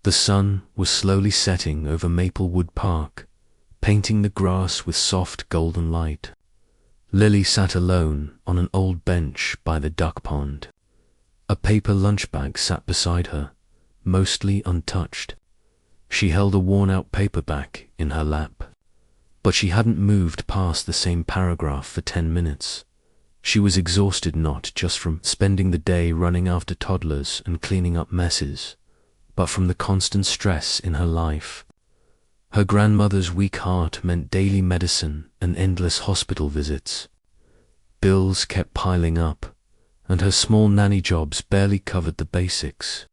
The sun was slowly setting over Maplewood Park, painting the grass with soft golden light. Lily sat alone on an old bench by the duck pond. A paper lunch bag sat beside her, mostly untouched. She held a worn-out paperback in her lap. But she hadn't moved past the same paragraph for 10 minutes. She was exhausted not just from spending the day running after toddlers and cleaning up messes, but from the constant stress in her life. Her grandmother's weak heart meant daily medicine and endless hospital visits. Bills kept piling up, and her small nanny jobs barely covered the basics.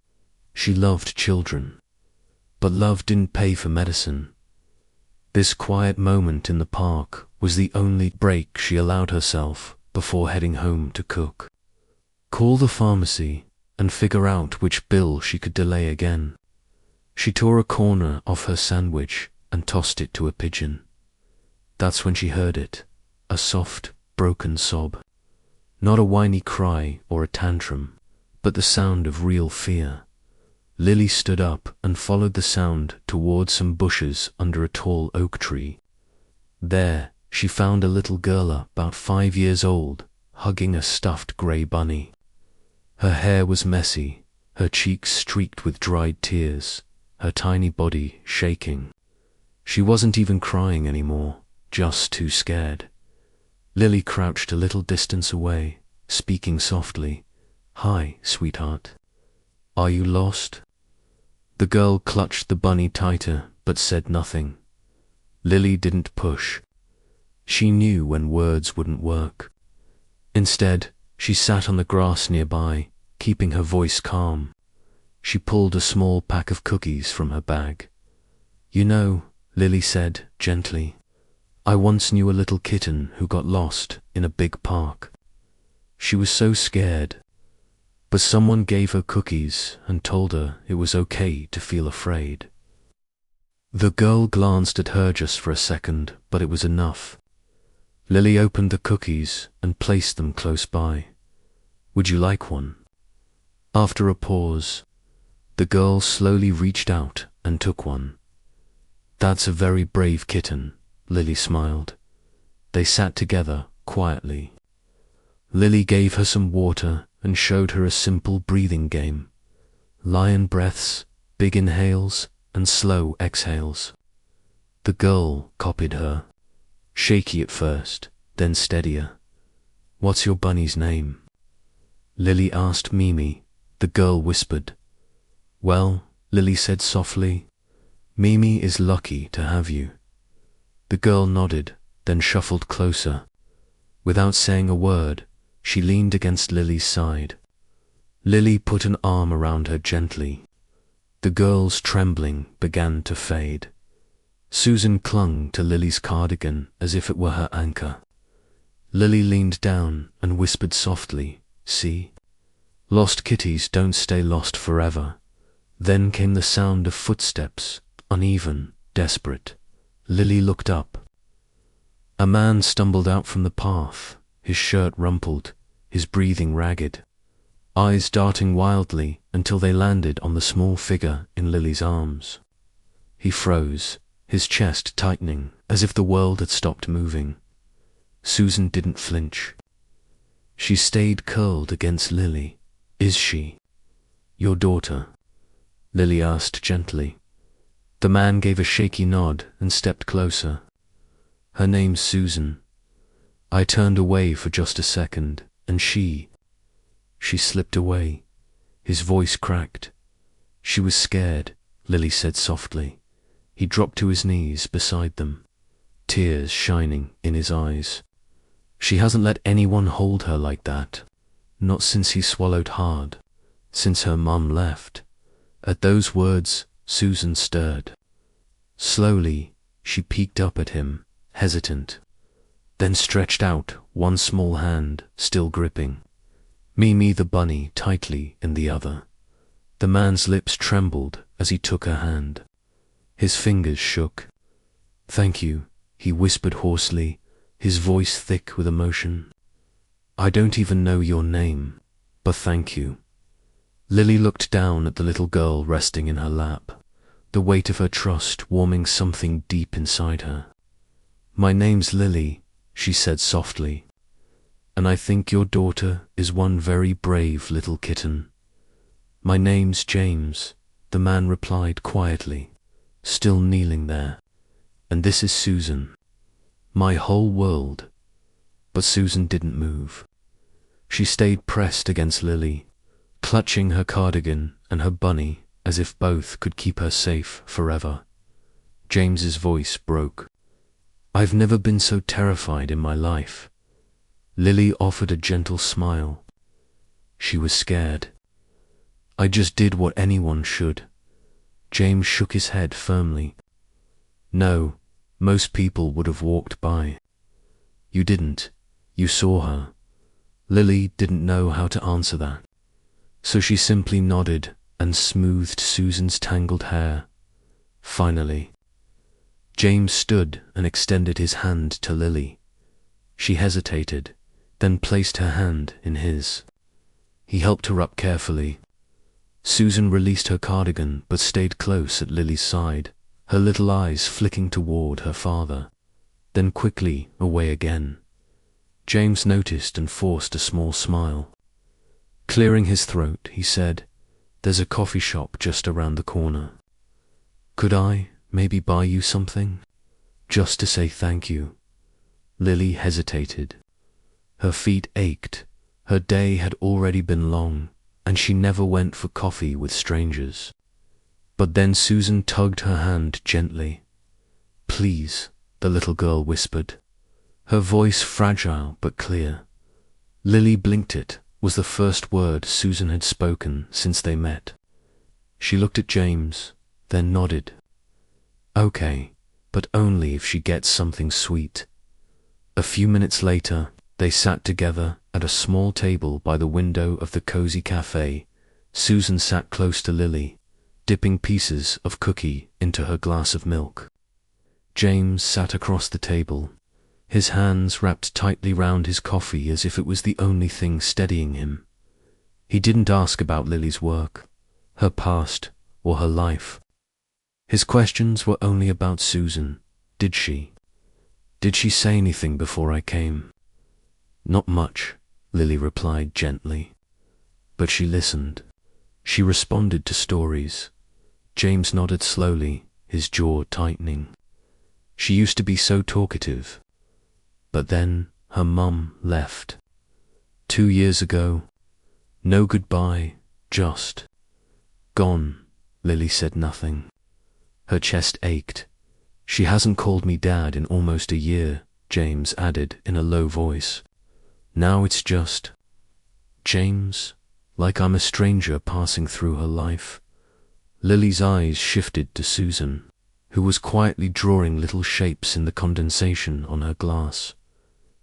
She loved children, but love didn't pay for medicine. This quiet moment in the park was the only break she allowed herself before heading home to cook. Call the pharmacy and figure out which bill she could delay again. She tore a corner off her sandwich and tossed it to a pigeon. That's when she heard it, a soft, broken sob. Not a whiny cry or a tantrum, but the sound of real fear. Lily stood up and followed the sound toward some bushes under a tall oak tree. There, she found a little girl about 5 years old, hugging a stuffed grey bunny. Her hair was messy, her cheeks streaked with dried tears, her tiny body shaking. She wasn't even crying anymore, just too scared. Lily crouched a little distance away, speaking softly. "Hi, sweetheart. Are you lost?" The girl clutched the bunny tighter, but said nothing. Lily didn't push. She knew when words wouldn't work. Instead, she sat on the grass nearby, keeping her voice calm. She pulled a small pack of cookies from her bag. "You know," Lily said gently, "I once knew a little kitten who got lost in a big park. She was so scared, but someone gave her cookies and told her it was okay to feel afraid." The girl glanced at her just for a second, but it was enough. Lily opened the cookies and placed them close by. "Would you like one?" After a pause, the girl slowly reached out and took one. "That's a very brave kitten," Lily smiled. They sat together quietly. Lily gave her some water and showed her a simple breathing game. Lion breaths, big inhales, and slow exhales. The girl copied her, shaky at first, then steadier. "What's your bunny's name?" Lily asked. "Mimi," the girl whispered. "Well," Lily said softly, "Mimi is lucky to have you." The girl nodded, then shuffled closer. Without saying a word, she leaned against Lily's side. Lily put an arm around her gently. The girl's trembling began to fade. Susan clung to Lily's cardigan as if it were her anchor. Lily leaned down and whispered softly, "See? Lost kitties don't stay lost forever." Then came the sound of footsteps, uneven, desperate. Lily looked up. A man stumbled out from the path, his shirt rumpled, his breathing ragged, eyes darting wildly until they landed on the small figure in Lily's arms. He froze, his chest tightening as if the world had stopped moving. Susan didn't flinch. She stayed curled against Lily. "Is she your daughter?" Lily asked gently. The man gave a shaky nod and stepped closer. "Her name's Susan." I turned away for just a second, and she slipped away. His voice cracked. "She was scared," Lily said softly. He dropped to his knees beside them, tears shining in his eyes. "She hasn't let anyone hold her like that. Not since he swallowed hard. Since her mum left." At those words, Susan stirred. Slowly, she peeked up at him, hesitant, then stretched out one small hand, still gripping Mimi the bunny tightly in the other. The man's lips trembled as he took her hand. His fingers shook. "Thank you," he whispered hoarsely, his voice thick with emotion. "I don't even know your name, but thank you." Lily looked down at the little girl resting in her lap. the weight of her trust warming something deep inside her. "My name's Lily," she said softly, "and I think your daughter is one very brave little kitten." "My name's James," the man replied quietly, still kneeling there, "and this is Susan, my whole world." But Susan didn't move. She stayed pressed against Lily, clutching her cardigan and her bunny as if both could keep her safe forever. James's voice broke. "I've never been so terrified in my life." Lily offered a gentle smile. She was scared. "I just did what anyone should." James shook his head firmly. "No, most people would have walked by. You didn't. You saw her." Lily didn't know how to answer that, so she simply nodded and smoothed Susan's tangled hair. Finally, James stood and extended his hand to Lily. She hesitated, then placed her hand in his. He helped her up carefully. Susan released her cardigan but stayed close at Lily's side, her little eyes flicking toward her father, then quickly away again. James noticed and forced a small smile. Clearing his throat, he said, "There's a coffee shop just around the corner. Could I maybe buy you something? Just to say thank you." Lily hesitated. Her feet ached. Her day had already been long, and she never went for coffee with strangers. But then Susan tugged her hand gently. "Please," the little girl whispered, her voice fragile but clear. Lily blinked. It was the first word Susan had spoken since they met. She looked at James, then nodded. "Okay, but only if she gets something sweet." A few minutes later, they sat together at a small table by the window of the cozy cafe. Susan sat close to Lily, dipping pieces of cookie into her glass of milk. James sat across the table, his hands wrapped tightly round his coffee as if it was the only thing steadying him. He didn't ask about Lily's work, her past, or her life. His questions were only about Susan. Did she say anything before I came? "Not much," Lily replied gently. But she listened. She responded to stories. James nodded slowly, his jaw tightening. She used to be so talkative. But then her mum left. 2 years ago. No goodbye, just gone. Lily said nothing. Her chest ached. "She hasn't called me Dad in almost a year," James added in a low voice. "Now it's just James, like I'm a stranger passing through her life." Lily's eyes shifted to Susan, who was quietly drawing little shapes in the condensation on her glass.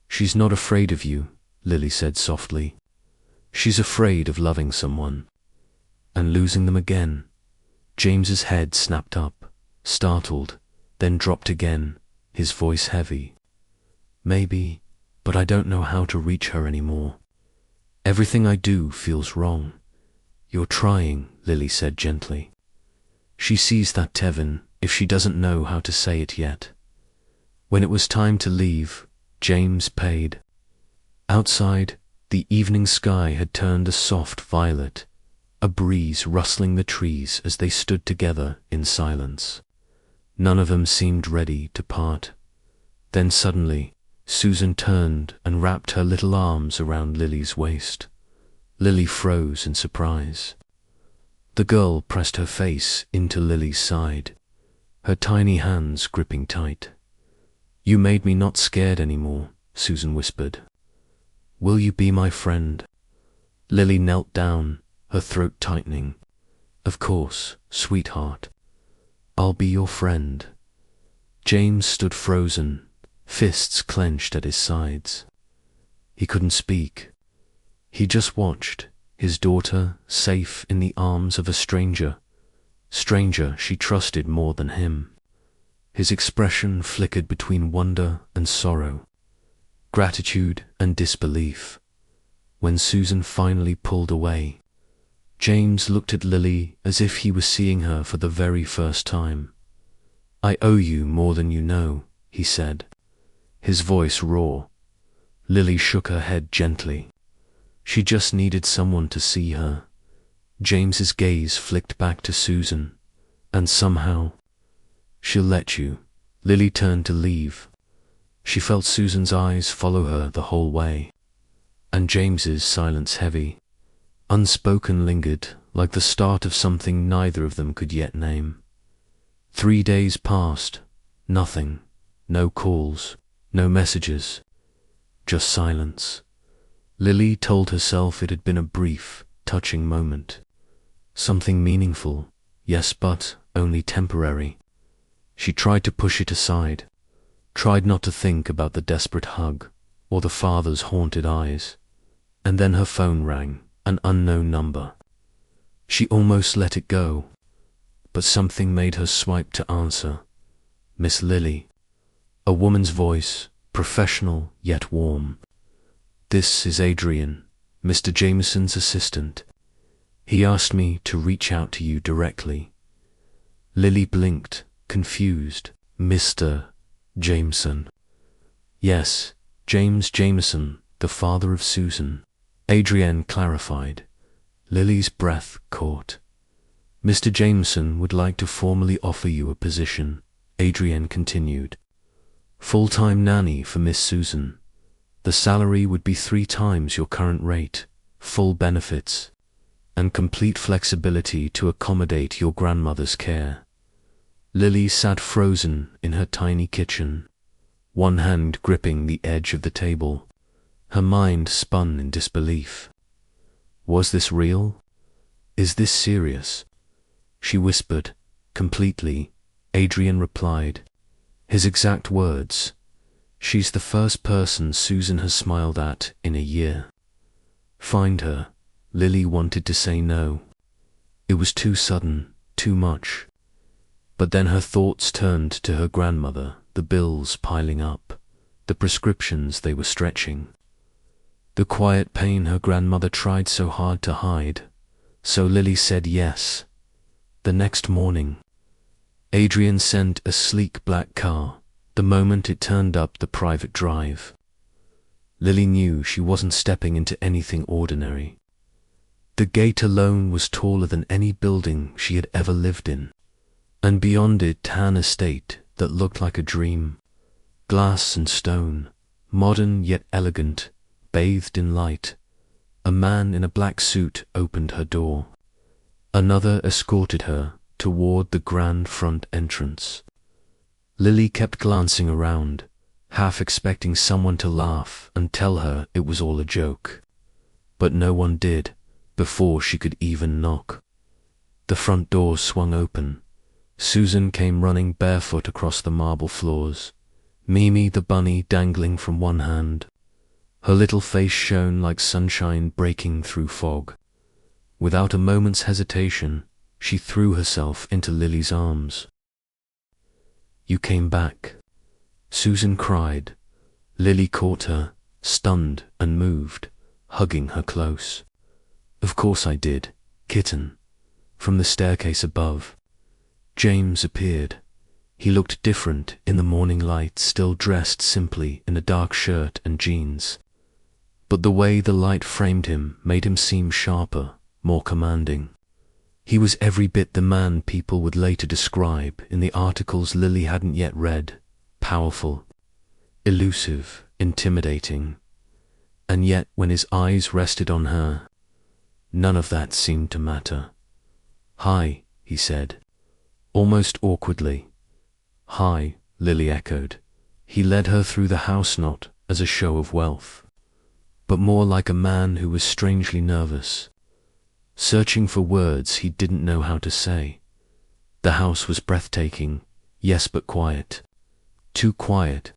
"She's not afraid of you," Lily said softly. "She's afraid of loving someone and losing them again." James's head snapped up, startled, then dropped again, his voice heavy. "Maybe, but I don't know how to reach her anymore. Everything I do feels wrong." "You're trying," Lily said gently. "She sees that, Tevin, if she doesn't know how to say it yet." When it was time to leave, James paid. Outside, the evening sky had turned a soft violet, a breeze rustling the trees as they stood together in silence. None of them seemed ready to part. Then suddenly, Susan turned and wrapped her little arms around Lily's waist. Lily froze in surprise. The girl pressed her face into Lily's side, her tiny hands gripping tight. "You made me not scared anymore," Susan whispered. "Will you be my friend?" Lily knelt down, her throat tightening. "Of course, sweetheart. I'll be your friend." James stood frozen, fists clenched at his sides. He couldn't speak. He just watched, his daughter safe in the arms of a stranger she trusted more than him. His expression flickered between wonder and sorrow, gratitude and disbelief. When Susan finally pulled away, James looked at Lily as if he was seeing her for the very first time. "I owe you more than you know," he said, his voice raw. Lily shook her head gently. She just needed someone to see her. James's gaze flicked back to Susan, and somehow, "She'll let you." Lily turned to leave. She felt Susan's eyes follow her the whole way, and James's silence heavy. Unspoken lingered, like the start of something neither of them could yet name. 3 days passed, nothing, no calls, no messages, just silence. Lily told herself it had been a brief, touching moment. Something meaningful, yes, but only temporary. She tried to push it aside, tried not to think about the desperate hug or the father's haunted eyes. And then her phone rang, an unknown number. She almost let it go, but something made her swipe to answer. Miss Lily. A woman's voice, professional yet warm. "This is Adrian, Mr. Jameson's assistant. He asked me to reach out to you directly." Lily blinked, confused. "Mr. Jameson?" "Yes, James Jameson, the father of Susan," Adrienne clarified. Lily's breath caught. "Mr. Jameson would like to formally offer you a position," Adrienne continued. "Full-time nanny for Miss Susan. The salary would be 3 times your current rate, full benefits, and complete flexibility to accommodate your grandmother's care." Lily sat frozen in her tiny kitchen, one hand gripping the edge of the table. Her mind spun in disbelief. Was this real? Is this serious? She whispered, completely. Adrian replied, his exact words, "She's the first person Susan has smiled at in a year." Find her. Lily wanted to say no. It was too sudden, too much. But then her thoughts turned to her grandmother, the bills piling up, the prescriptions they were stretching, the quiet pain her grandmother tried so hard to hide. So Lily said yes. The next morning, Adrian sent a sleek black car the moment it turned up the private drive. Lily knew she wasn't stepping into anything ordinary. The gate alone was taller than any building she had ever lived in, and beyond it an estate that looked like a dream. Glass and stone, modern yet elegant, bathed in light. A man in a black suit opened her door. Another escorted her toward the grand front entrance. Lily kept glancing around, half expecting someone to laugh and tell her it was all a joke. But no one did, before she could even knock. The front door swung open. Susan came running barefoot across the marble floors, Mimi the bunny dangling from one hand. Her little face shone like sunshine breaking through fog. Without a moment's hesitation, she threw herself into Lily's arms. "You came back," Susan cried. Lily caught her, stunned and moved, hugging her close. "Of course I did, kitten." From the staircase above, James appeared. He looked different in the morning light, still dressed simply in a dark shirt and jeans. But the way the light framed him made him seem sharper, more commanding. He was every bit the man people would later describe in the articles Lily hadn't yet read. Powerful, elusive, intimidating. And yet when his eyes rested on her, none of that seemed to matter. "Hi," he said, almost awkwardly. "Hi," Lily echoed. He led her through the house not as a show of wealth, but more like a man who was strangely nervous, searching for words he didn't know how to say. The house was breathtaking, yes, but quiet. Too quiet,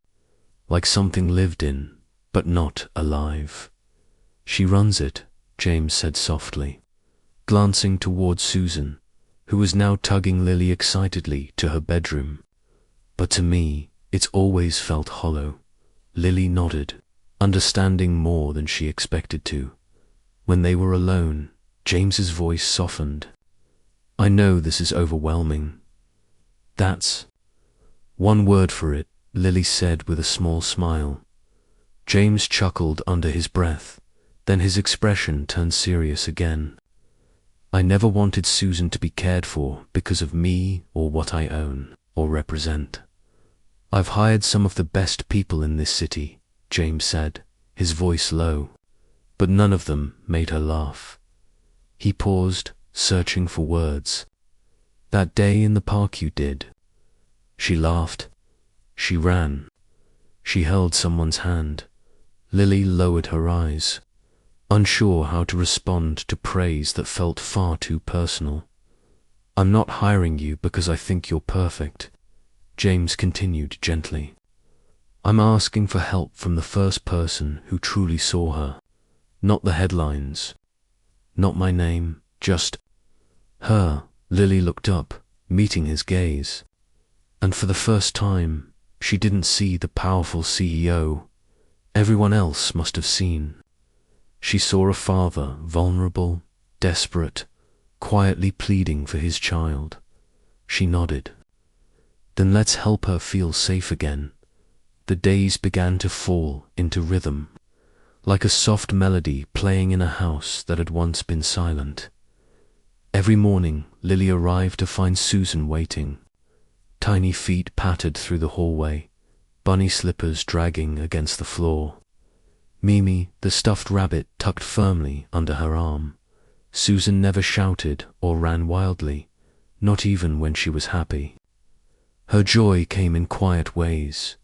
like something lived in, but not alive. "She runs it," James said softly, glancing toward Susan, who was now tugging Lily excitedly to her bedroom. "But to me, it's always felt hollow." Lily nodded, understanding more than she expected to. When they were alone, James's voice softened. I know this is overwhelming. That's one word for it, Lily said with a small smile. James chuckled under his breath, then his expression turned serious again. I never wanted Susan to be cared for because of me or what I own or represent. I've hired some of the best people in this city, James said, his voice low, but none of them made her laugh. He paused, searching for words. That day in the park you did. She laughed. She ran. She held someone's hand. Lily lowered her eyes, unsure how to respond to praise that felt far too personal. I'm not hiring you because I think you're perfect, James continued gently. I'm asking for help from the first person who truly saw her. Not the headlines. Not my name, just her. Lily looked up, meeting his gaze. And for the first time, she didn't see the powerful CEO everyone else must have seen. She saw a father, vulnerable, desperate, quietly pleading for his child. She nodded. Then let's help her feel safe again. The days began to fall into rhythm, like a soft melody playing in a house that had once been silent. Every morning, Lily arrived to find Susan waiting. Tiny feet pattered through the hallway, bunny slippers dragging against the floor. Mimi, the stuffed rabbit, tucked firmly under her arm. Susan never shouted or ran wildly, not even when she was happy. Her joy came in quiet ways.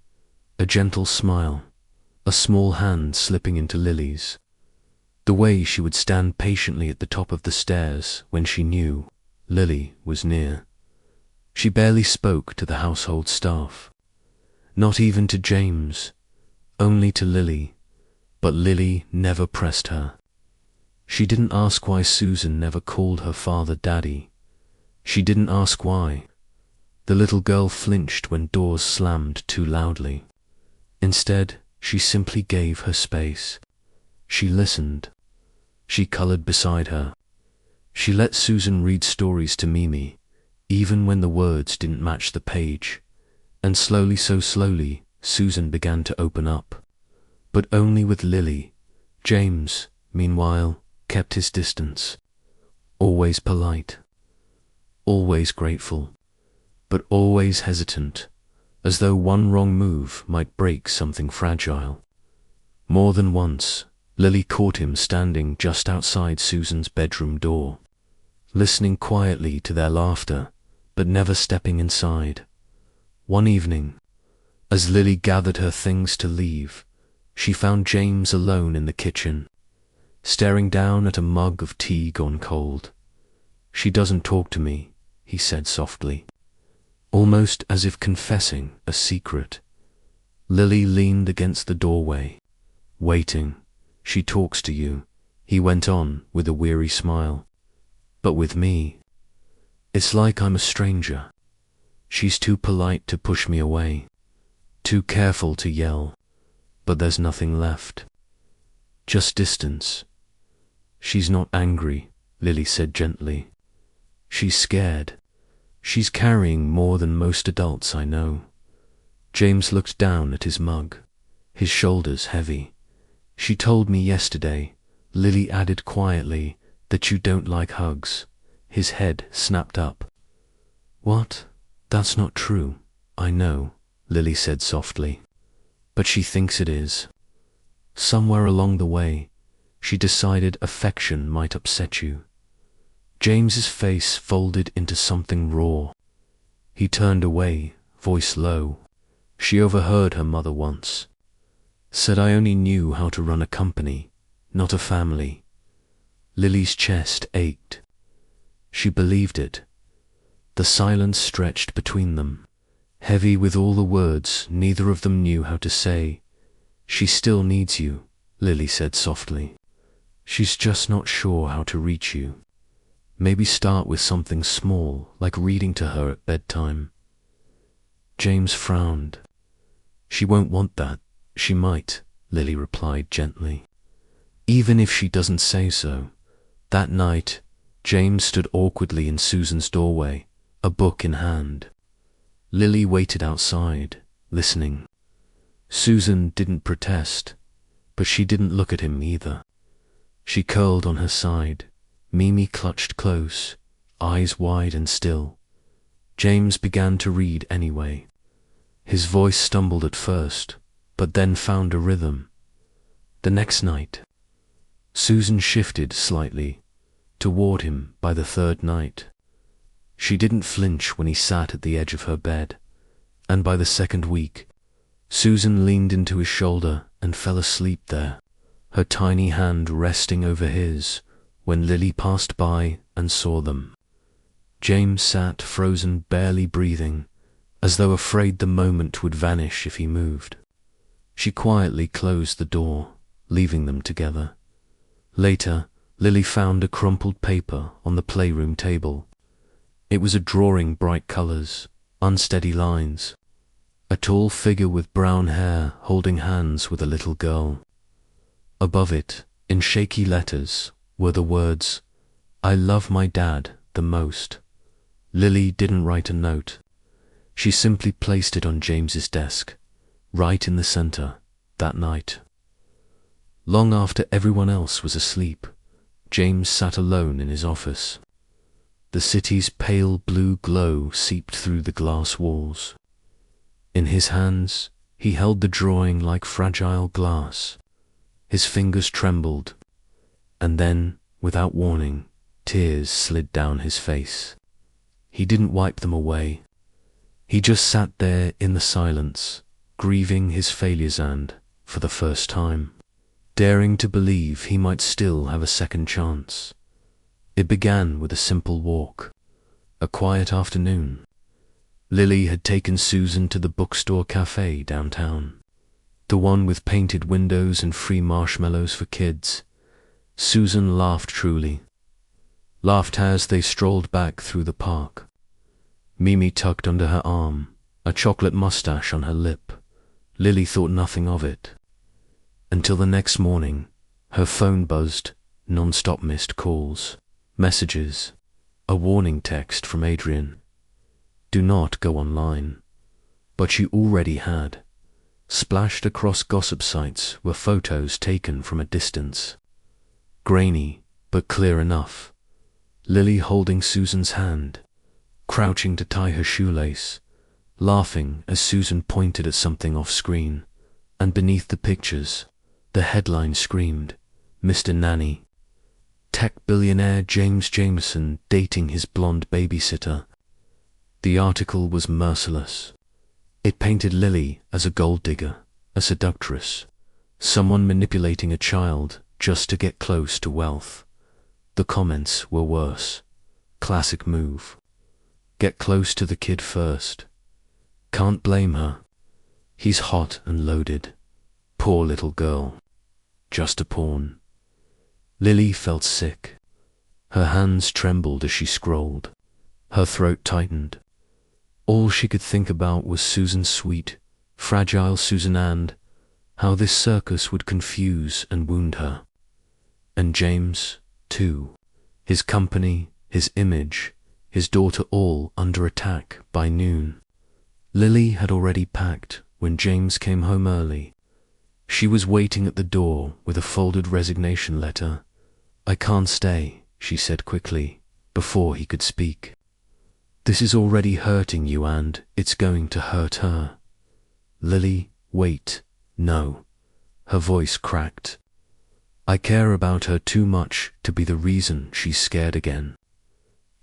A gentle smile, a small hand slipping into Lily's. The way she would stand patiently at the top of the stairs when she knew Lily was near. She barely spoke to the household staff. Not even to James, only to Lily, but Lily never pressed her. She didn't ask why Susan never called her father Daddy. She didn't ask why. The little girl flinched when doors slammed too loudly. Instead, she simply gave her space. She listened. She colored beside her. She let Susan read stories to Mimi, even when the words didn't match the page. And slowly, so slowly, Susan began to open up. But only with Lily. James, meanwhile, kept his distance. Always polite. Always grateful. But always hesitant, as though one wrong move might break something fragile. More than once, Lily caught him standing just outside Susan's bedroom door, listening quietly to their laughter, but never stepping inside. One evening, as Lily gathered her things to leave, she found James alone in the kitchen, staring down at a mug of tea gone cold. She doesn't talk to me, he said softly, almost as if confessing a secret. Lily leaned against the doorway, waiting. She talks to you, he went on with a weary smile. But with me, it's like I'm a stranger. She's too polite to push me away, too careful to yell, but there's nothing left. Just distance. She's not angry, Lily said gently. She's scared. She's carrying more than most adults I know. James looked down at his mug, his shoulders heavy. She told me yesterday, Lily added quietly, that you don't like hugs. His head snapped up. What? That's not true. I know, Lily said softly. But she thinks it is. Somewhere along the way, she decided affection might upset you. James's face folded into something raw. He turned away, voice low. She overheard her mother once. Said I only knew how to run a company, not a family. Lily's chest ached. She believed it. The silence stretched between them, heavy with all the words neither of them knew how to say. She still needs you, Lily said softly. She's just not sure how to reach you. Maybe start with something small, like reading to her at bedtime. James frowned. She won't want that. She might, Lily replied gently. Even if she doesn't say so, That night, James stood awkwardly in Susan's doorway, a book in hand. Lily waited outside, listening. Susan didn't protest, but she didn't look at him either. She curled on her side, Mimi clutched close, eyes wide and still. James began to read anyway. His voice stumbled at first, but then found a rhythm. The next night, Susan shifted slightly toward him by the third night. She didn't flinch when he sat at the edge of her bed, and by the second week, Susan leaned into his shoulder and fell asleep there, her tiny hand resting over his when Lily passed by and saw them. James sat frozen, barely breathing, as though afraid the moment would vanish if he moved. She quietly closed the door, leaving them together. Later, Lily found a crumpled paper on the playroom table. It was a drawing, bright colors, unsteady lines. A tall figure with brown hair holding hands with a little girl. Above it, in shaky letters, were the words, "I love my dad the most." Lily didn't write a note. She simply placed it on James's desk, right in the center, that night. Long after everyone else was asleep, James sat alone in his office. The city's pale blue glow seeped through the glass walls. In his hands, he held the drawing like fragile glass. His fingers trembled, and then, without warning, tears slid down his face. He didn't wipe them away. He just sat there in the silence, grieving his failures and, for the first time, daring to believe he might still have a second chance. It began with a simple walk, a quiet afternoon. Lily had taken Susan to the bookstore cafe downtown, the one with painted windows and free marshmallows for kids. Susan laughed laughed as they strolled back through the park. Mimi tucked under her arm, a chocolate mustache on her lip. Lily thought nothing of it. Until the next morning, her phone buzzed, non-stop missed calls, messages, a warning text from Adrian. Do not go online. But she already had. Splashed across gossip sites were photos taken from a distance. Grainy, but clear enough. Lily holding Susan's hand, crouching to tie her shoelace, laughing as Susan pointed at something off screen, and beneath the pictures, the headline screamed, Mr. Nanny. Tech billionaire James Jameson dating his blonde babysitter. The article was merciless. It painted Lily as a gold digger, a seductress, someone manipulating a child just to get close to wealth. The comments were worse. Classic move. Get close to the kid first. Can't blame her. He's hot and loaded. Poor little girl. Just a pawn. Lily felt sick. Her hands trembled as she scrolled. Her throat tightened. All she could think about was Susan's sweet, fragile Susan and how this circus would confuse and wound her. And James, too. His company, his image, his daughter all under attack by noon. Lily had already packed when James came home early. She was waiting at the door with a folded resignation letter. I can't stay, she said quickly, before he could speak. This is already hurting you and it's going to hurt her. Lily, wait, no. Her voice cracked. I care about her too much to be the reason she's scared again.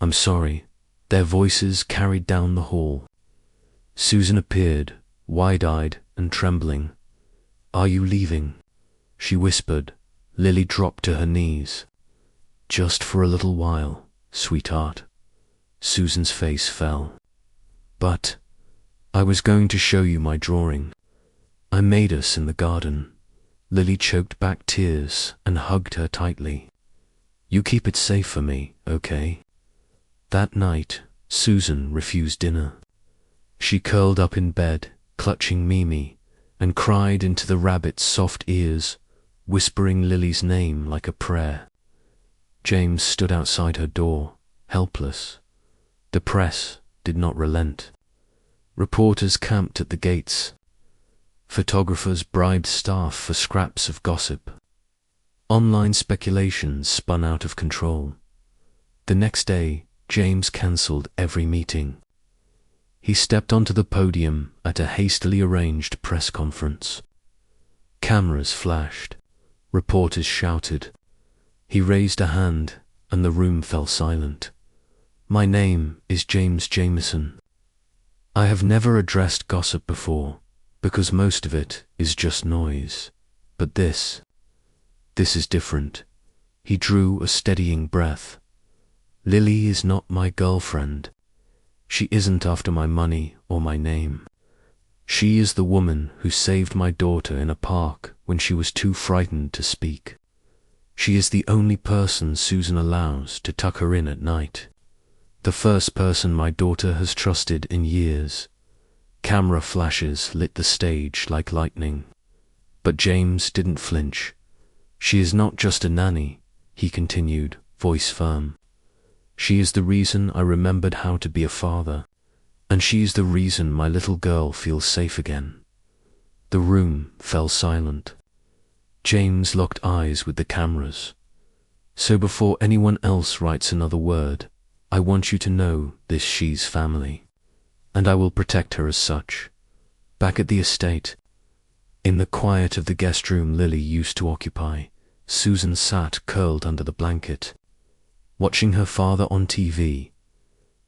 I'm sorry. Their voices carried down the hall. Susan appeared, wide-eyed and trembling. Are you leaving? She whispered. Lily dropped to her knees. Just for a little while, sweetheart. Susan's face fell. But I was going to show you my drawing. I made us in the garden. Lily choked back tears and hugged her tightly. You keep it safe for me, okay? That night, Susan refused dinner. She curled up in bed, clutching Mimi, and cried into the rabbit's soft ears, whispering Lily's name like a prayer. James stood outside her door, helpless. The press did not relent. Reporters camped at the gates. Photographers bribed staff for scraps of gossip. Online speculations spun out of control. The next day, James cancelled every meeting. He stepped onto the podium at a hastily arranged press conference. Cameras flashed. Reporters shouted. He raised a hand, and the room fell silent. "My name is James Jameson. I have never addressed gossip before, because most of it is just noise. But this is different." He drew a steadying breath. "Lily is not my girlfriend. She isn't after my money or my name. She is the woman who saved my daughter in a park when she was too frightened to speak. She is the only person Susan allows to tuck her in at night. The first person my daughter has trusted in years." Camera flashes lit the stage like lightning. But James didn't flinch. "She is not just a nanny," he continued, voice firm. "She is the reason I remembered how to be a father, and she is the reason my little girl feels safe again." The room fell silent. James locked eyes with the cameras. "So before anyone else writes another word, I want you to know this she's family, and I will protect her as such." Back at the estate, in the quiet of the guest room Lily used to occupy, Susan sat curled under the blanket, watching her father on TV.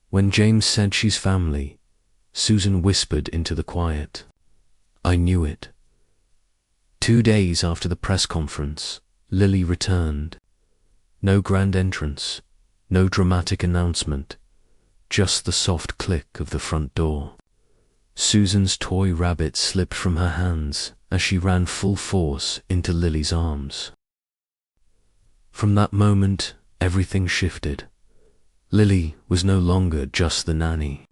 When James said she's family, Susan whispered into the quiet, "I knew it." 2 days after the press conference, Lily returned. No grand entrance, no dramatic announcement, just the soft click of the front door. Susan's toy rabbit slipped from her hands as she ran full force into Lily's arms. From that moment, everything shifted. Lily was no longer just the nanny.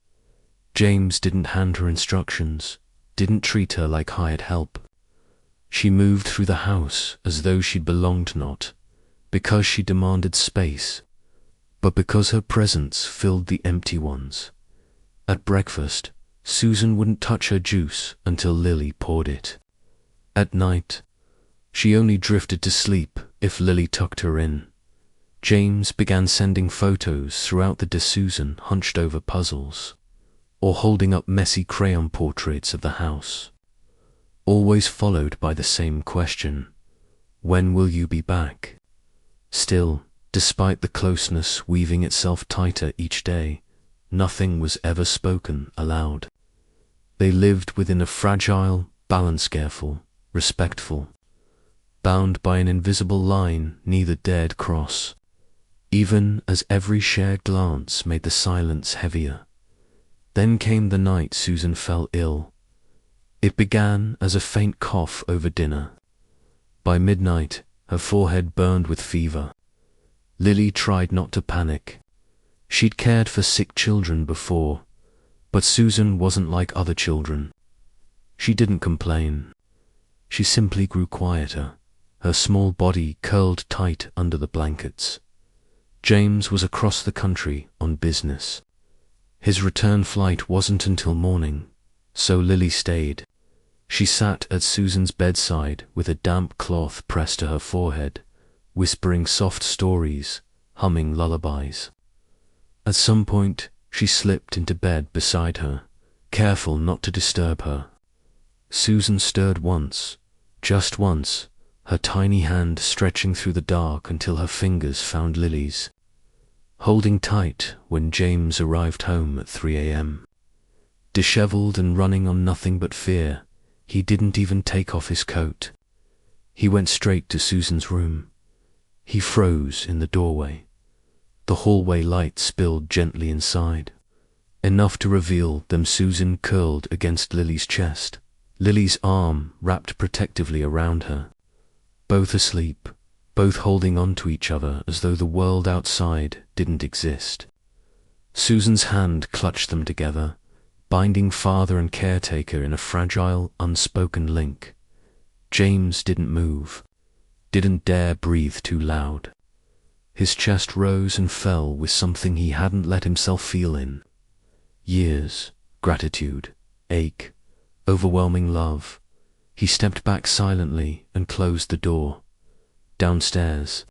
James didn't hand her instructions, didn't treat her like hired help. She moved through the house as though she belonged not because she demanded space, but because her presence filled the empty ones. At breakfast, Susan wouldn't touch her juice until Lily poured it. At night, she only drifted to sleep if Lily tucked her in. James began sending photos throughout the day, Susan hunched over puzzles, or holding up messy crayon portraits of the house, always followed by the same question: "When will you be back?" Still, despite the closeness weaving itself tighter each day, nothing was ever spoken aloud. They lived within a fragile, balanced, careful, respectful, bound by an invisible line neither dared cross, even as every shared glance made the silence heavier. Then came the night Susan fell ill. It began as a faint cough over dinner. By midnight, her forehead burned with fever. Lily tried not to panic. She'd cared for sick children before, but Susan wasn't like other children. She didn't complain. She simply grew quieter, her small body curled tight under the blankets. James was across the country on business. His return flight wasn't until morning, so Lily stayed. She sat at Susan's bedside with a damp cloth pressed to her forehead, whispering soft stories, humming lullabies. At some point, she slipped into bed beside her, careful not to disturb her. Susan stirred once, just once, her tiny hand stretching through the dark until her fingers found Lily's, holding tight when James arrived home at 3 a.m. Disheveled and running on nothing but fear, he didn't even take off his coat. He went straight to Susan's room. He froze in the doorway. The hallway light spilled gently inside, enough to reveal them Susan curled against Lily's chest, Lily's arm wrapped protectively around her. Both asleep, both holding on to each other as though the world outside didn't exist. Susan's hand clutched them together, binding father and caretaker in a fragile, unspoken link. James didn't move, didn't dare breathe too loud. His chest rose and fell with something he hadn't let himself feel in years: gratitude, ache, overwhelming love. He stepped back silently and closed the door. Downstairs,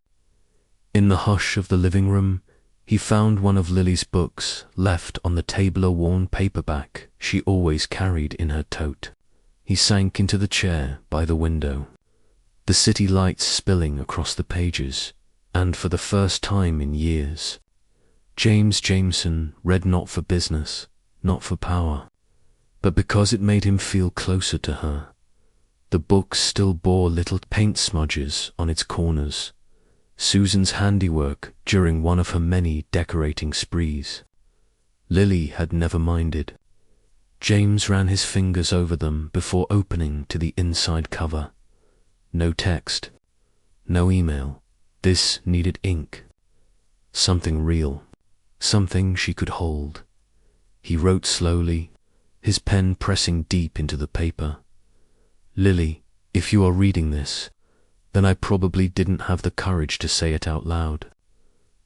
in the hush of the living room, he found one of Lily's books left on the table, a worn paperback she always carried in her tote. He sank into the chair by the window, the city lights spilling across the pages, and for the first time in years, James Jameson read not for business, not for power, but because it made him feel closer to her. The book still bore little paint smudges on its corners, Susan's handiwork during one of her many decorating sprees. Lily had never minded. James ran his fingers over them before opening to the inside cover. No text, no email. This needed ink. Something real, something she could hold. He wrote slowly, his pen pressing deep into the paper. Lily, if you are reading this, then I probably didn't have the courage to say it out loud.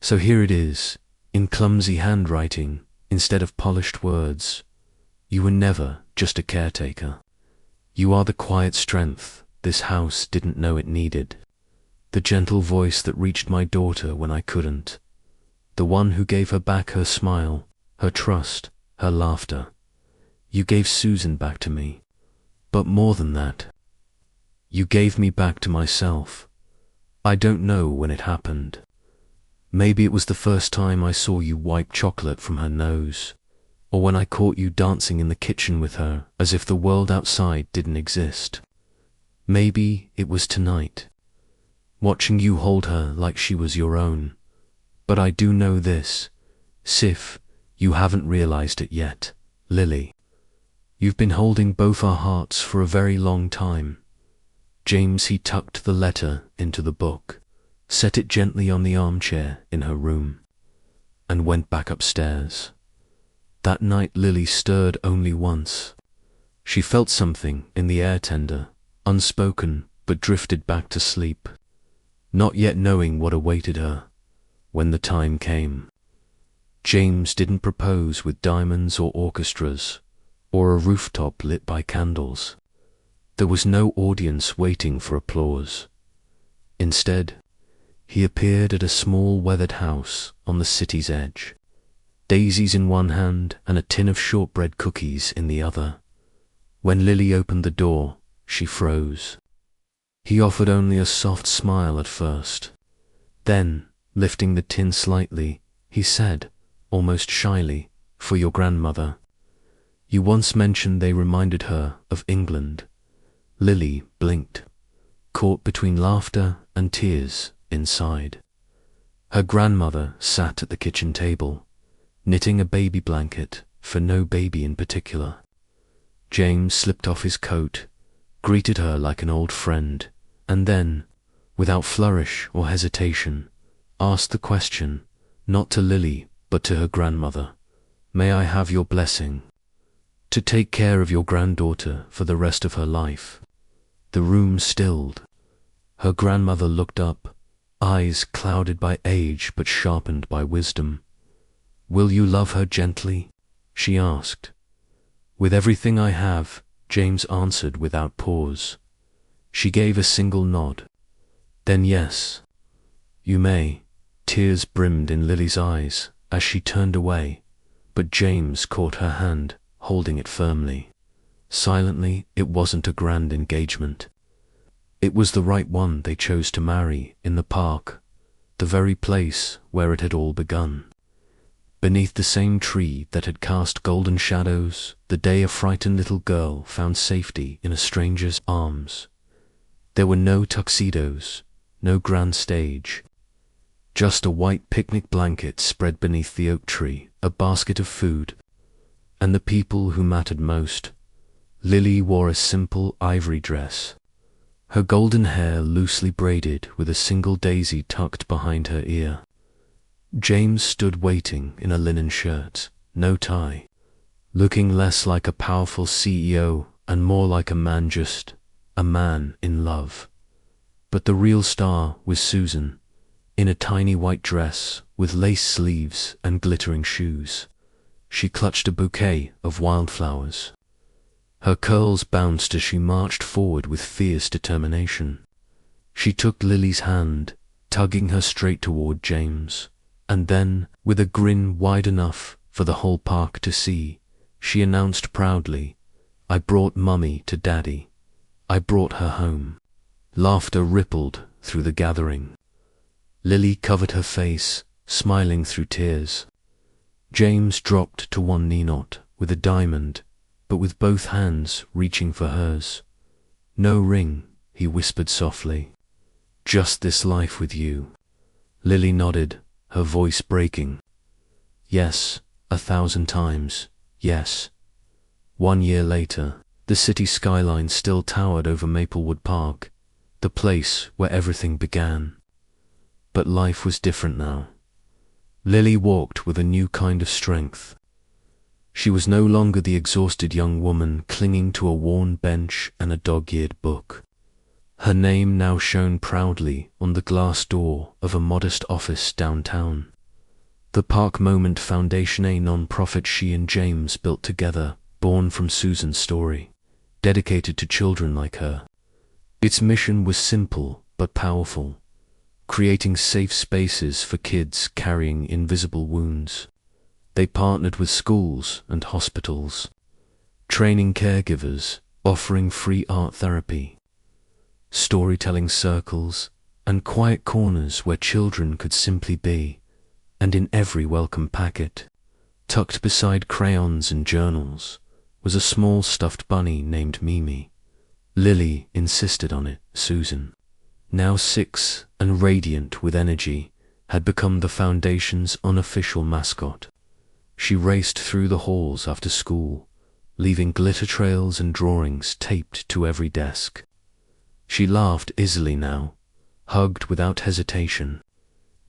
So here it is, in clumsy handwriting, instead of polished words. You were never just a caretaker. You are the quiet strength this house didn't know it needed. The gentle voice that reached my daughter when I couldn't. The one who gave her back her smile, her trust, her laughter. You gave Susan back to me. But more than that, you gave me back to myself. I don't know when it happened. Maybe it was the first time I saw you wipe chocolate from her nose, or when I caught you dancing in the kitchen with her as if the world outside didn't exist. Maybe it was tonight, watching you hold her like she was your own. But I do know this, Sif, you haven't realized it yet, Lily. You've been holding both our hearts for a very long time. James, he tucked the letter into the book, set it gently on the armchair in her room, and went back upstairs. That night Lily stirred only once. She felt something in the air tender, unspoken, but drifted back to sleep, not yet knowing what awaited her when the time came. James didn't propose with diamonds or orchestras, or a rooftop lit by candles. There was no audience waiting for applause. Instead, he appeared at a small weathered house on the city's edge, daisies in one hand and a tin of shortbread cookies in the other. When Lily opened the door, she froze. He offered only a soft smile at first. Then, lifting the tin slightly, he said, almost shyly, "For your grandmother. You once mentioned they reminded her of England." Lily blinked, caught between laughter and tears inside. Her grandmother sat at the kitchen table, knitting a baby blanket for no baby in particular. James slipped off his coat, greeted her like an old friend, and then, without flourish or hesitation, asked the question, not to Lily, but to her grandmother, "May I have your blessing to take care of your granddaughter for the rest of her life?" The room stilled. Her grandmother looked up, eyes clouded by age but sharpened by wisdom. "Will you love her gently?" she asked. "With everything I have," James answered without pause. She gave a single nod. "Then yes, you may." Tears brimmed in Lily's eyes as she turned away, but James caught her hand, holding it firmly. Silently, it wasn't a grand engagement. It was the right one they chose to marry in the park, the very place where it had all begun. Beneath the same tree that had cast golden shadows the day a frightened little girl found safety in a stranger's arms. There were no tuxedos, no grand stage, just a white picnic blanket spread beneath the oak tree, a basket of food, and the people who mattered most. Lily wore a simple ivory dress, her golden hair loosely braided with a single daisy tucked behind her ear. James stood waiting in a linen shirt, no tie, looking less like a powerful CEO and more like a man, just a man in love. But the real star was Susan, in a tiny white dress with lace sleeves and glittering shoes. She clutched a bouquet of wildflowers. Her curls bounced as she marched forward with fierce determination. She took Lily's hand, tugging her straight toward James, and then, with a grin wide enough for the whole park to see, she announced proudly, "I brought Mummy to Daddy. I brought her home." Laughter rippled through the gathering. Lily covered her face, smiling through tears. James dropped to one knee, not with a diamond, but with both hands reaching for hers. "No ring," he whispered softly. "Just this life with you." Lily nodded, her voice breaking. "Yes, 1,000 times, yes." 1 year later, the city skyline still towered over Maplewood Park, the place where everything began. But life was different now. Lily walked with a new kind of strength. She was no longer the exhausted young woman clinging to a worn bench and a dog-eared book. Her name now shone proudly on the glass door of a modest office downtown. The Park Moment Foundation, a non-profit she and James built together, born from Susan's story, dedicated to children like her. Its mission was simple but powerful, creating safe spaces for kids carrying invisible wounds. They partnered with schools and hospitals, training caregivers, offering free art therapy, storytelling circles, and quiet corners where children could simply be. And in every welcome packet, tucked beside crayons and journals, was a small stuffed bunny named Mimi. Lily insisted on it. Susan, now 6 and radiant with energy, had become the foundation's unofficial mascot. She raced through the halls after school, leaving glitter trails and drawings taped to every desk. She laughed easily now, hugged without hesitation,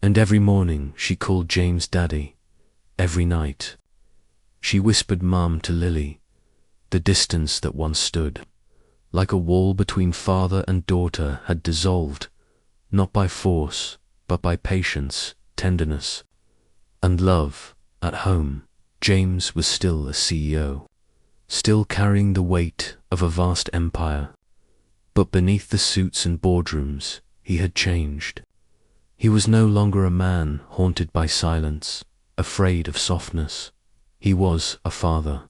and every morning she called James Daddy. Every night she whispered Mom to Lily. The distance that once stood like a wall between father and daughter had dissolved, not by force, but by patience, tenderness, and love. At home, James was still a CEO, still carrying the weight of a vast empire. But beneath the suits and boardrooms, he had changed. He was no longer a man haunted by silence, afraid of softness. He was a father.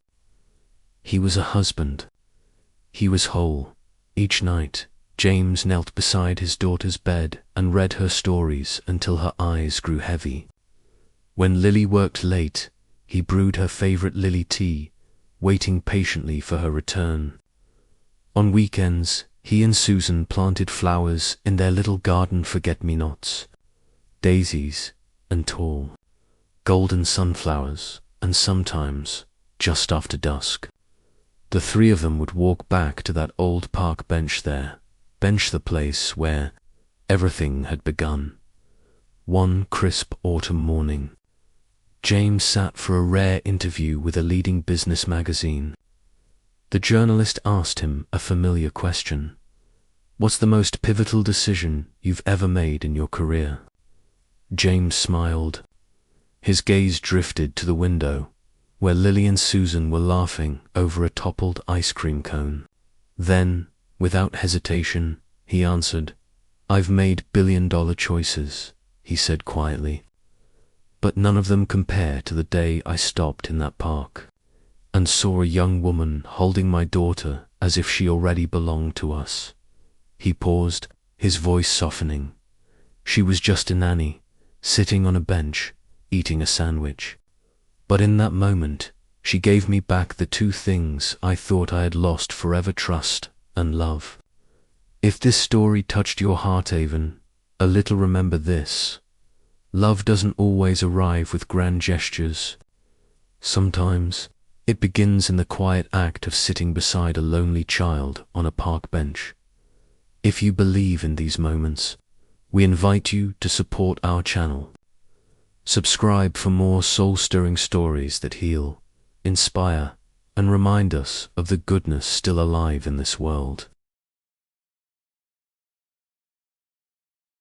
He was a husband. He was whole. Each night, James knelt beside his daughter's bed and read her stories until her eyes grew heavy. When Lily worked late, he brewed her favorite Lily tea, waiting patiently for her return. On weekends, he and Susan planted flowers in their little garden, forget-me-nots, daisies and tall, golden sunflowers, and sometimes, just after dusk, the three of them would walk back to that old park bench there, the place where everything had begun. One crisp autumn morning, James sat for a rare interview with a leading business magazine. The journalist asked him a familiar question. "What's the most pivotal decision you've ever made in your career?" James smiled. His gaze drifted to the window, where Lily and Susan were laughing over a toppled ice cream cone. Then, without hesitation, he answered, "I've made billion-dollar choices," he said quietly. "But none of them compare to the day I stopped in that park and saw a young woman holding my daughter as if she already belonged to us." He paused, his voice softening. She was just a nanny, sitting on a bench, eating a sandwich. But in that moment, she gave me back the two things I thought I had lost forever: trust and love. If this story touched your heart even a little, remember this. Love doesn't always arrive with grand gestures. Sometimes, it begins in the quiet act of sitting beside a lonely child on a park bench. If you believe in these moments, we invite you to support our channel. Subscribe for more soul-stirring stories that heal, inspire, and remind us of the goodness still alive in this world.